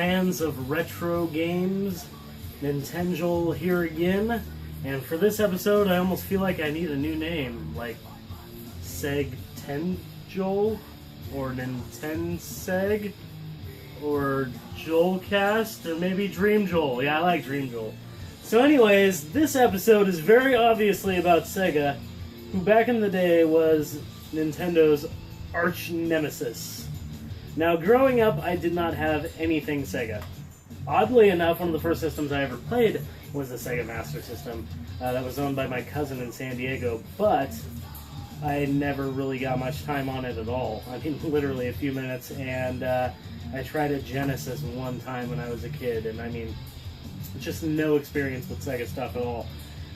fans of retro games, Nintenjoel here again, and for this episode I almost feel like I need a new name, like Nintenjoel, or Nintenseg, or Joelcast, or maybe Dreamjoel. Yeah, I like Dreamjoel. So anyways, this episode is very obviously about Sega, who back in the day was Nintendo's arch nemesis. Now, growing up, I did not have anything Sega. Oddly enough, one of the first systems I ever played was the Sega Master System that was owned by my cousin in San Diego, but I never really got much time on it at all. I mean, literally a few minutes, and I tried a Genesis one time when I was a kid, and I mean, just no experience with Sega stuff at all.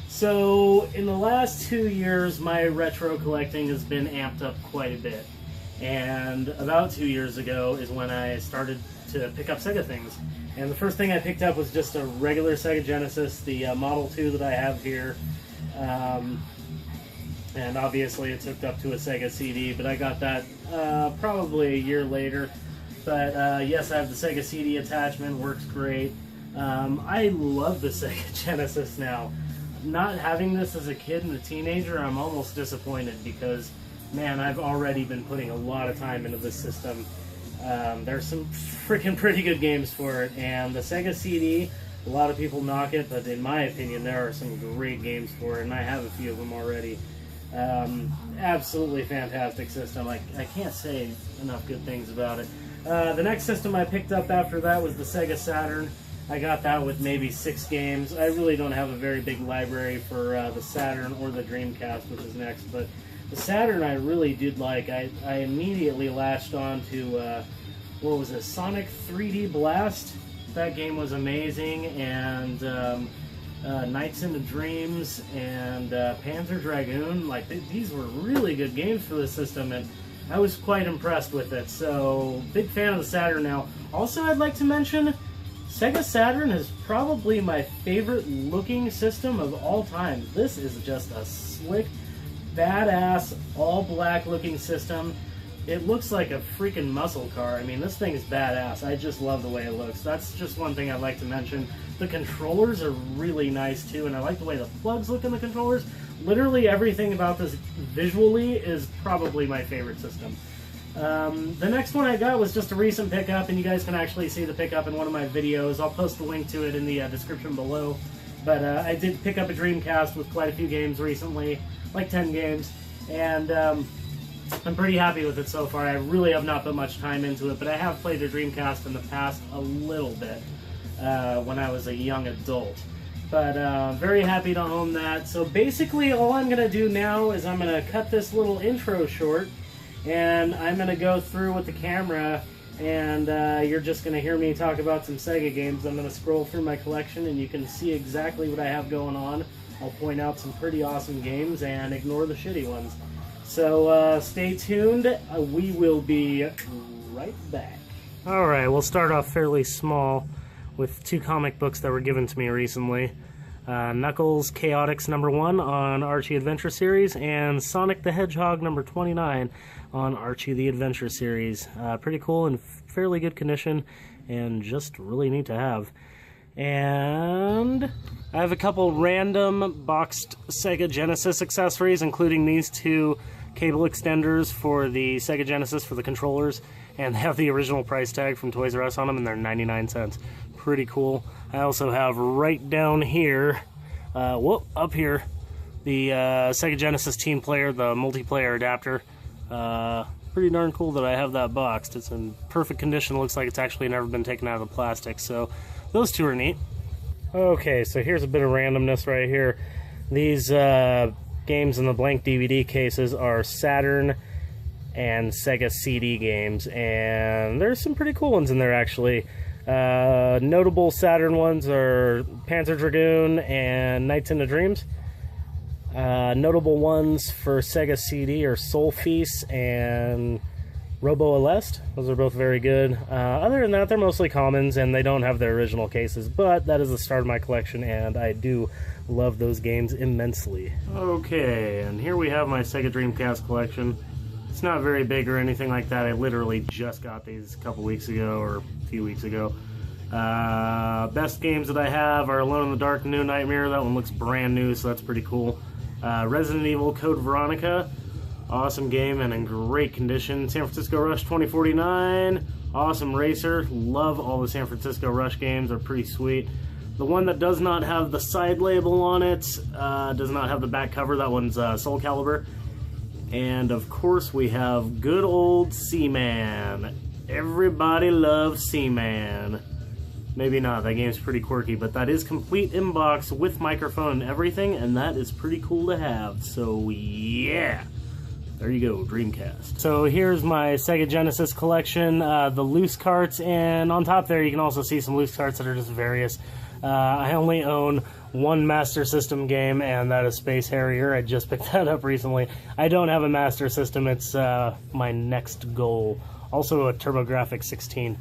So, in the last 2 years, my retro collecting has been amped up quite a bit. And about 2 years ago is when I started to pick up Sega things. And the first thing I picked up was just a regular Sega Genesis, the Model 2 that I have here. And obviously it's hooked up to a Sega CD, but I got that probably a year later. But yes, I have the Sega CD attachment, works great. I love the Sega Genesis now. Not having this as a kid and a teenager, I'm almost disappointed because, man, I've already been putting a lot of time into this system. There's some freaking pretty good games for it, and the Sega CD, a lot of people knock it, but in my opinion, there are some great games for it, and I have a few of them already. Absolutely fantastic system. I can't say enough good things about it. The next system I picked up after that was the Sega Saturn. I got that with maybe 6 games. I really don't have a very big library for the Saturn or the Dreamcast, which is next, but the Saturn I really did like. I immediately latched on to, what was it, Sonic 3D Blast? That game was amazing, and Nights into Dreams, and Panzer Dragoon. Like, these were really good games for the system, and I was quite impressed with it, so big fan of the Saturn now. Also, I'd like to mention, Sega Saturn is probably my favorite looking system of all time. This is just a slick, badass, all black looking system. It looks like a freaking muscle car. I mean, this thing is badass. I just love the way it looks. That's just one thing I'd like to mention. The controllers are really nice too, and I like the way the plugs look in the controllers. Literally everything about this visually is probably my favorite system. The next one I got was just a recent pickup, and you guys can actually see the pickup in one of my videos. I'll post a link to it in the description below. But I did pick up a Dreamcast with quite a few games recently, like 10 games, and I'm pretty happy with it so far. I really have not put much time into it, but I have played a Dreamcast in the past a little bit when I was a young adult. But very happy to own that. So basically all I'm going to do now is I'm going to cut this little intro short, and I'm going to go through with the camera, and you're just going to hear me talk about some Sega games. I'm going to scroll through my collection, and you can see exactly what I have going on. I'll point out some pretty awesome games and ignore the shitty ones. So stay tuned. We will be right back. Alright, we'll start off fairly small with 2 comic books that were given to me recently. Knuckles Chaotix #1 on Archie Adventure Series, and Sonic the Hedgehog #29 on Archie the Adventure Series. Pretty cool and fairly good condition, and just really neat to have. And I have a couple random boxed Sega Genesis accessories, including these 2 cable extenders for the Sega Genesis for the controllers, and they have the original price tag from Toys R Us on them, and they're 99 cents. Pretty cool. I also have right down here, up here, the Sega Genesis Team Player, the multiplayer adapter. Pretty darn cool that I have that boxed. It's in perfect condition. Looks like it's actually never been taken out of the plastic, so those 2 are neat. Okay, so here's a bit of randomness right here. These games in the blank DVD cases are Saturn and Sega CD games, and there's some pretty cool ones in there actually. Notable Saturn ones are Panzer Dragoon and Nights into Dreams. Notable ones for Sega CD are Soul Feast and Robo Aleste. Those are both very good. Other than that, they're mostly commons, and they don't have their original cases, but that is the start of my collection, and I do love those games immensely. Okay, and here we have my Sega Dreamcast collection. It's not very big or anything like that. I literally just got these a couple weeks ago, or a few weeks ago. Best games that I have are Alone in the Dark, New Nightmare. That one looks brand new, so that's pretty cool. Resident Evil Code Veronica, awesome game and in great condition. San Francisco Rush 2049, awesome racer. Love all the San Francisco Rush games, they're pretty sweet. The one that does not have the side label on it, does not have the back cover, that one's Soul Calibur. And of course we have good old Seaman. Everybody loves Seaman. Maybe not, that game's pretty quirky, but that is complete inbox with microphone and everything, and that is pretty cool to have. So yeah, there you go, Dreamcast. So here's my Sega Genesis collection, the loose carts, and on top there you can also see some loose carts that are just various. I only own one Master System game, and that is Space Harrier. I just picked that up recently. I don't have a Master System, it's my next goal. Also a TurboGrafx 16.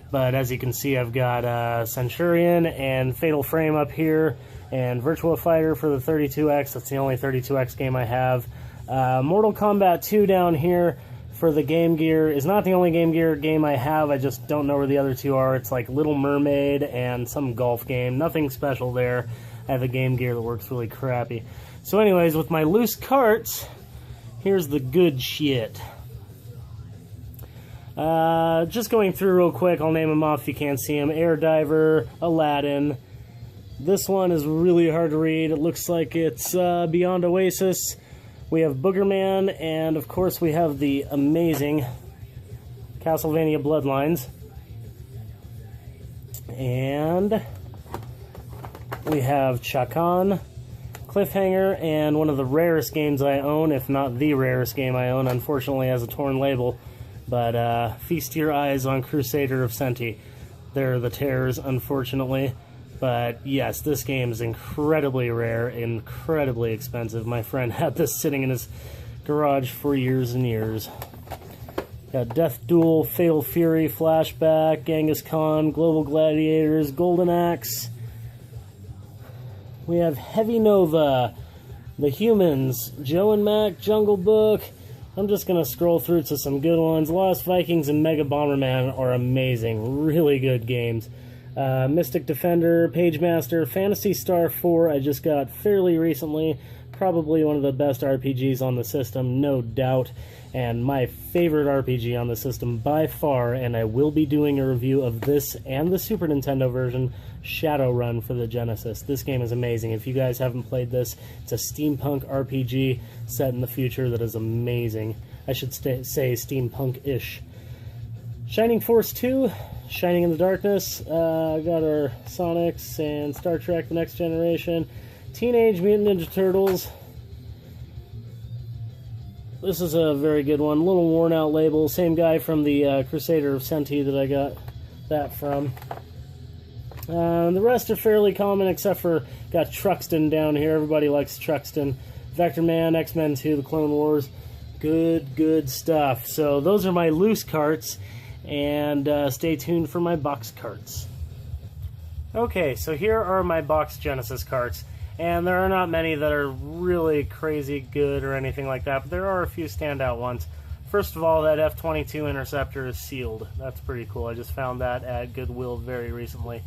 But as you can see, I've got Centurion and Fatal Frame up here, and Virtua Fighter for the 32X. That's the only 32X game I have. Mortal Kombat 2 down here for the Game Gear is not the only Game Gear game I have. I just don't know where the other two are. It's like Little Mermaid and some golf game. Nothing special there. I have a Game Gear that works really crappy. So anyways, with my loose carts, here's the good shit. Just going through real quick, I'll name them off if you can't see them. Air Diver, Aladdin. This one is really hard to read. It looks like it's Beyond Oasis. We have Boogerman, and of course we have the amazing Castlevania Bloodlines. And we have Chakan, Cliffhanger, and one of the rarest games I own, if not the rarest game I own, unfortunately has a torn label. But Feast Your Eyes on Crusader of Senti. They're the tears, unfortunately. But yes, this game is incredibly rare, incredibly expensive. My friend had this sitting in his garage for years and years. Got Death Duel, Fatal Fury, Flashback, Genghis Khan, Global Gladiators, Golden Axe. We have Heavy Nova, The Humans, Joe and Mac, Jungle Book. I'm just going to scroll through to some good ones. Lost Vikings and Mega Bomberman are amazing, really good games. Mystic Defender, Page Master, Phantasy Star 4 I just got fairly recently. Probably one of the best RPGs on the system, no doubt. And my favorite RPG on the system by far, and I will be doing a review of this and the Super Nintendo version, Shadowrun for the Genesis. This game is amazing. If you guys haven't played this, it's a steampunk RPG set in the future that is amazing. I should say steampunk-ish. Shining Force 2, Shining in the Darkness, got our Sonics and Star Trek The Next Generation, Teenage Mutant Ninja Turtles. This is a very good one, little worn out label, same guy from the Crusader of Senti that I got that from. The rest are fairly common except for, got Truxton down here, everybody likes Truxton. Vector Man, X-Men 2, The Clone Wars, good stuff. So those are my loose carts. And stay tuned for my box carts. Okay, so here are my box Genesis carts, and there are not many that are really crazy good or anything like that, but there are a few standout ones. First of all, that F-22 Interceptor is sealed. That's pretty cool. I just found that at Goodwill very recently.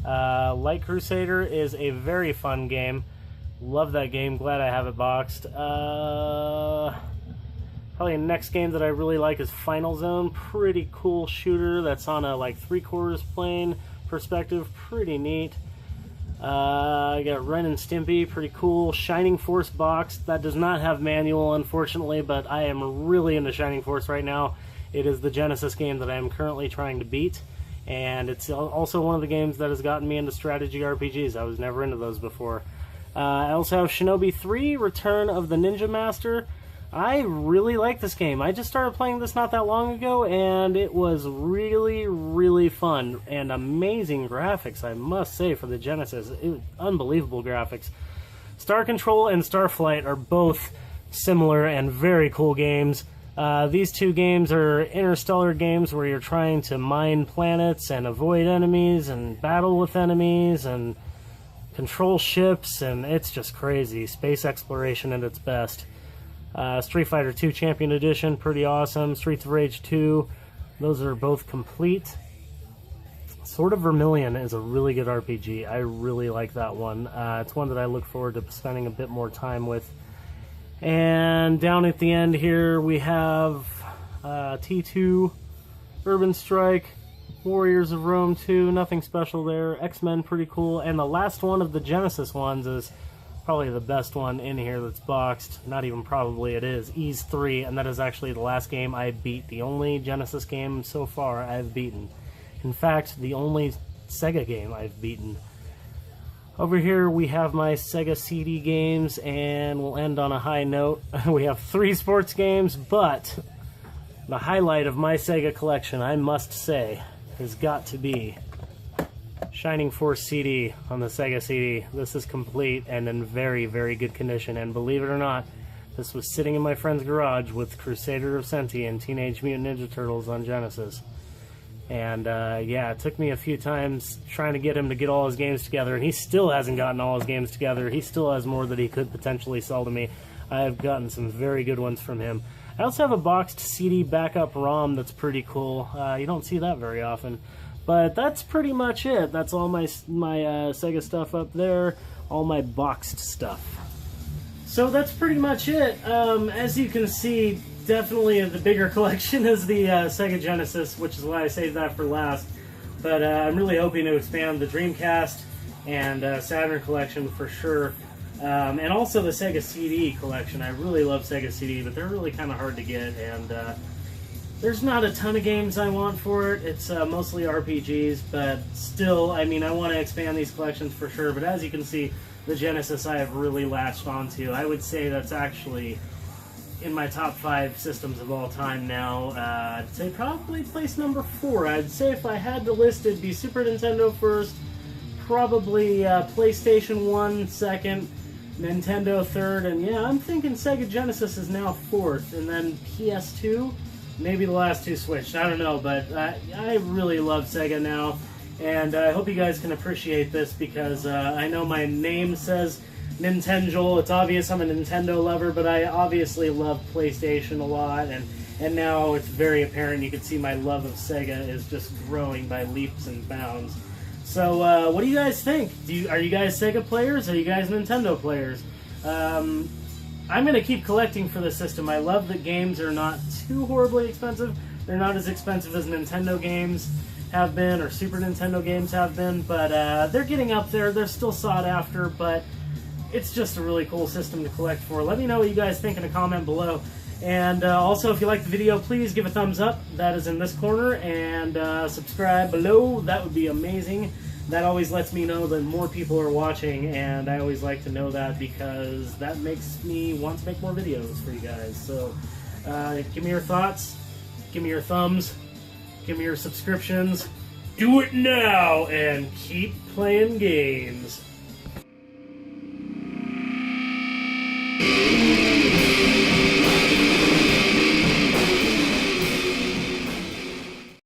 Light Crusader is a very fun game. Love that game. Glad I have it boxed. Probably the next game that I really like is Final Zone. Pretty cool shooter that's on a like 3/4 plane perspective. Pretty neat. I got Ren and Stimpy. Pretty cool. Shining Force box. That does not have manual, unfortunately, but I am really into Shining Force right now. It is the Genesis game that I am currently trying to beat. And it's also one of the games that has gotten me into strategy RPGs. I was never into those before. I also have Shinobi 3, Return of the Ninja Master. I really like this game. I just started playing this not that long ago, and it was really fun. And amazing graphics, I must say, for the Genesis. It was unbelievable graphics. Star Control and Starflight are both similar and very cool games. These two games are interstellar games where you're trying to mine planets and avoid enemies and battle with enemies and control ships, and it's just crazy. Space exploration at its best. Street Fighter 2 Champion Edition, pretty awesome. Streets of Rage 2, those are both complete. Sword of Vermilion is a really good RPG. I really like that one. It's one that I look forward to spending a bit more time with. And down at the end here we have T2, Urban Strike, Warriors of Rome 2, nothing special there. X-Men, pretty cool. And the last one of the Genesis ones is probably the best one in here that's boxed. Not even probably, it is. Ys 3, and that is actually the last game I beat. The only Genesis game so far I've beaten. In fact, the only Sega game I've beaten. Over here we have my Sega CD games, and we'll end on a high note. We have 3 sports games, but the highlight of my Sega collection, I must say, has got to be Shining Force CD on the Sega CD. This is complete and in very, very good condition, and believe it or not, this was sitting in my friend's garage with Crusader of Senti and Teenage Mutant Ninja Turtles on Genesis. And yeah, it took me a few times trying to get him to get all his games together, and he still hasn't gotten all his games together. He still has more that he could potentially sell to me. I have gotten some very good ones from him. I also have a boxed CD backup ROM that's pretty cool. You don't see that very often. But that's pretty much it. That's all my Sega stuff up there, all my boxed stuff. So that's pretty much it. As you can see, definitely the bigger collection is the Sega Genesis, which is why I saved that for last. But I'm really hoping to expand the Dreamcast and Saturn collection for sure. And also the Sega CD collection. I really love Sega CD, but they're really kind of hard to get, and there's not a ton of games I want for it. It's mostly RPGs, but still, I mean, I want to expand these collections for sure. But as you can see, the Genesis I have really latched onto. I would say that's actually in my top 5 systems of all time now. I'd say probably place number 4. I'd say if I had to list it, it'd be Super Nintendo first, probably PlayStation 1 second, Nintendo third, and yeah, I'm thinking Sega Genesis is now 4th, and then PS2, maybe the last 2 switched, I don't know, but I really love Sega now, and I hope you guys can appreciate this, because I know my name says Nintenjoel. It's obvious I'm a Nintendo lover, but I obviously love PlayStation a lot, and now it's very apparent. You can see my love of Sega is just growing by leaps and bounds. So, what do you guys think? Are you guys Sega players? Are you guys Nintendo players? I'm going to keep collecting for the system. I love that games are not too horribly expensive. They're not as expensive as Nintendo games have been, or Super Nintendo games have been, but they're getting up there. They're still sought after, but it's just a really cool system to collect for. Let me know what you guys think in a comment below. And also, if you liked the video, please give a thumbs up. That is in this corner. And subscribe below. That would be amazing. That always lets me know that more people are watching. And I always like to know that, because that makes me want to make more videos for you guys. So give me your thoughts. Give me your thumbs. Give me your subscriptions. Do it now and keep playing games.